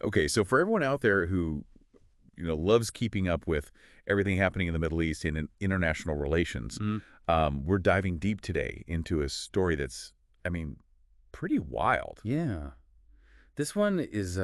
Okay, so for everyone out there who, loves keeping up with everything happening in the Middle East and in international relations, we're diving deep today into a story that's, I mean, pretty wild. Yeah. This one is,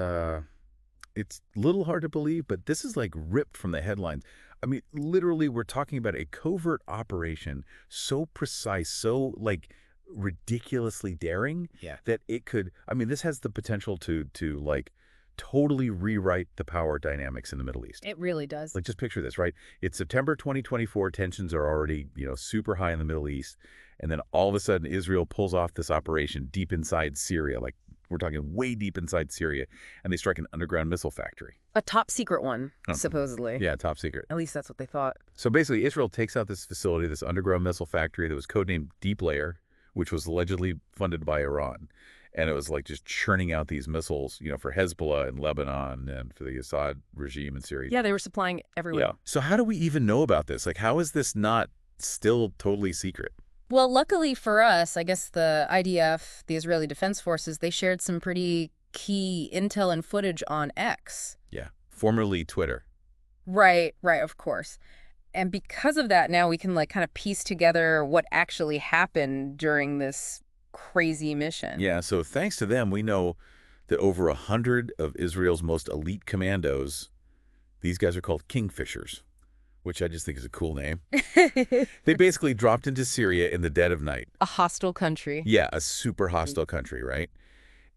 It's a little hard to believe, but this is like ripped from the headlines. I mean, literally, we're talking about a covert operation so precise, so like ridiculously daring yeah. that it could, I mean, this has the potential to like totally rewrite the power dynamics in the Middle East. It really does. Like, just picture this, right? It's September 2024. Tensions are already, super high in the Middle East. And then all of a sudden, Israel pulls off this operation deep inside Syria. Like, we're talking way deep inside Syria. And they strike an underground missile factory. A top secret one, Oh, supposedly. Yeah, top secret. At least that's what they thought. So basically, Israel takes out this facility, this underground missile factory that was codenamed Deep Layer, which was allegedly funded by Iran. And it was like just churning out these missiles, for Hezbollah in Lebanon and for the Assad regime in Syria. Yeah, they were supplying everywhere. Yeah. So how do we even know about this? Like, how is this not still totally secret? Well, luckily for us, I guess the IDF, the Israeli Defense Forces, they shared some pretty key intel and footage on X. Yeah. Formerly Twitter. Right, of course. And because of that, now we can kind of piece together what actually happened during this crazy mission. Yeah. So thanks to them, we know that over 100 of Israel's most elite commandos, these guys are called Kingfishers, which I just think is a cool name. They basically dropped into Syria in the dead of night. A hostile country. Yeah, a super hostile country, right?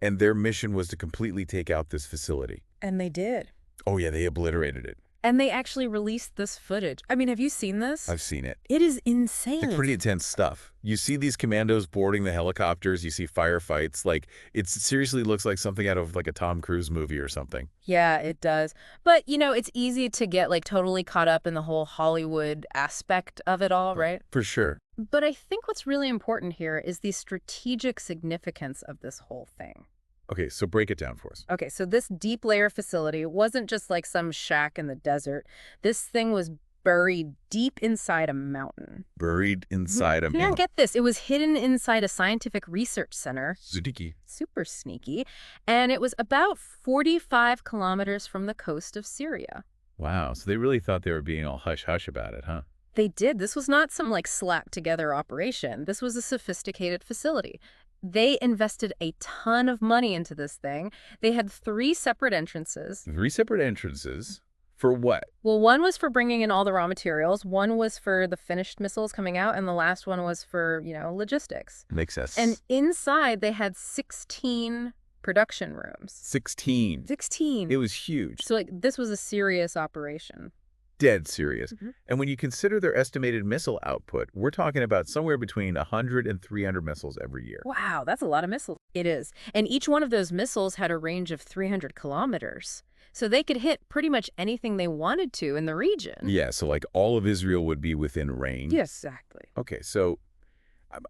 And their mission was to completely take out this facility. And they did. Oh, yeah, they obliterated it. And they actually released this footage. I mean, have you seen this? I've seen it. It is insane. Like, pretty intense stuff. You see these commandos boarding the helicopters. You see firefights. Like, it seriously looks like something out of like a Tom Cruise movie or something. Yeah, it does. But, it's easy to get totally caught up in the whole Hollywood aspect of it all, right? For sure. But I think what's really important here is the strategic significance of this whole thing. Okay, so break it down for us. Okay, so this deep layer facility wasn't just like some shack in the desert. This thing was buried deep inside a mountain. Buried inside a Yeah, mountain. get this. It was hidden inside a scientific research center. Zudiki. Super sneaky. And it was about 45 kilometers from the coast of Syria. Wow, so they really thought they were being all hush-hush about it, huh? They did. This was not some slapped together operation. This was a sophisticated facility. They invested a ton of money into this thing. They had 3 separate entrances. 3 separate entrances? For what? Well, one was for bringing in all the raw materials, one was for the finished missiles coming out, and the last one was for, logistics. Makes sense. And inside, they had 16 production rooms. 16. 16. It was huge. So, this was a serious operation. Dead serious. And when you consider their estimated missile output, we're talking about somewhere between 100 and 300 missiles every year. Wow, that's a lot of missiles. It is. And each one of those missiles had a range of 300 kilometers. So they could hit pretty much anything they wanted to in the region. Yeah, so like all of Israel would be within range. Yes, exactly. Okay, so,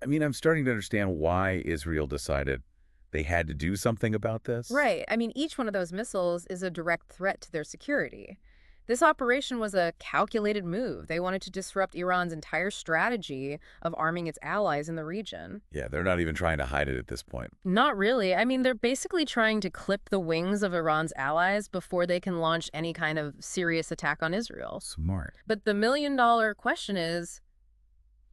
I mean, I'm starting to understand why Israel decided they had to do something about this. Right. I mean, each one of those missiles is a direct threat to their security. This operation was a calculated move. They wanted to disrupt Iran's entire strategy of arming its allies in the region. Yeah, they're not even trying to hide it at this point. Not really. I mean, they're basically trying to clip the wings of Iran's allies before they can launch any kind of serious attack on Israel. Smart. But the million-dollar question is,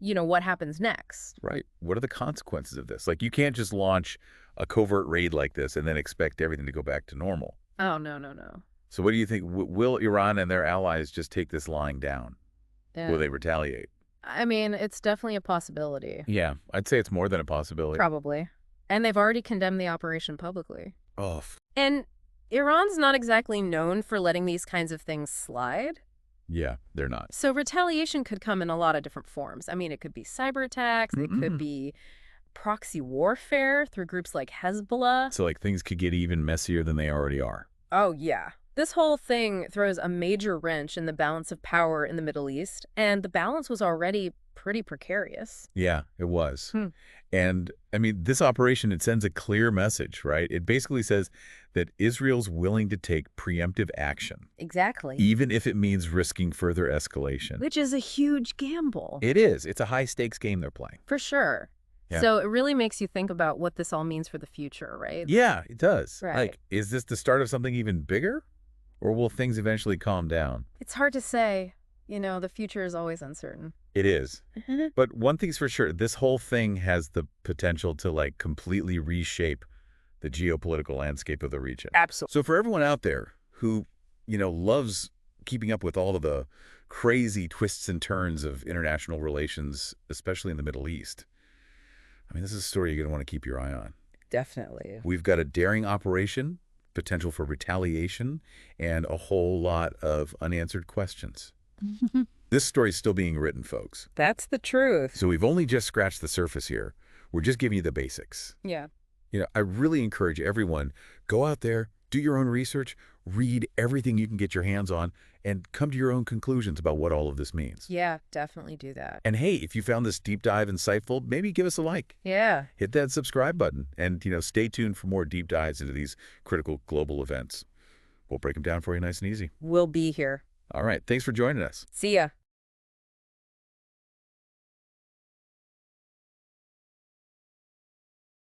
what happens next? Right. What are the consequences of this? Like, you can't just launch a covert raid like this and then expect everything to go back to normal. Oh, no. So what do you think? Will Iran and their allies just take this lying down? Will they retaliate? I mean, it's definitely a possibility. Yeah, I'd say it's more than a possibility. Probably. And they've already condemned the operation publicly. Oh. And Iran's not exactly known for letting these kinds of things slide. Yeah, they're not. So retaliation could come in a lot of different forms. I mean, it could be cyber attacks. It could be proxy warfare through groups like Hezbollah. So like things could get even messier than they already are. Oh, yeah. This whole thing throws a major wrench in the balance of power in the Middle East, and the balance was already pretty precarious. Yeah, it was. And, I mean, this operation, it sends a clear message, right? It basically says that Israel's willing to take preemptive action. Exactly. Even if it means risking further escalation. Which is a huge gamble. It is. It's a high-stakes game they're playing. For sure. Yeah. So it really makes you think about what this all means for the future, right? Yeah, it does. Right. Like, is this the start of something even bigger? Or will things eventually calm down? It's hard to say. The future is always uncertain. It is. But one thing's for sure, this whole thing has the potential to, like, completely reshape the geopolitical landscape of the region. Absolutely. So for everyone out there who, loves keeping up with all of the crazy twists and turns of international relations, especially in the Middle East, I mean, this is a story you're going to want to keep your eye on. Definitely. We've got a daring operation, potential for retaliation, and a whole lot of unanswered questions. This story's still being written, folks. That's the truth. So we've only just scratched the surface here. We're just giving you the basics. Yeah. I really encourage everyone, go out there, do your own research, read everything you can get your hands on, and come to your own conclusions about what all of this means. Yeah, definitely do that. And hey, if you found this deep dive insightful, maybe give us a like. Yeah. Hit that subscribe button and, stay tuned for more deep dives into these critical global events. We'll break them down for you nice and easy. We'll be here. All right. Thanks for joining us. See ya.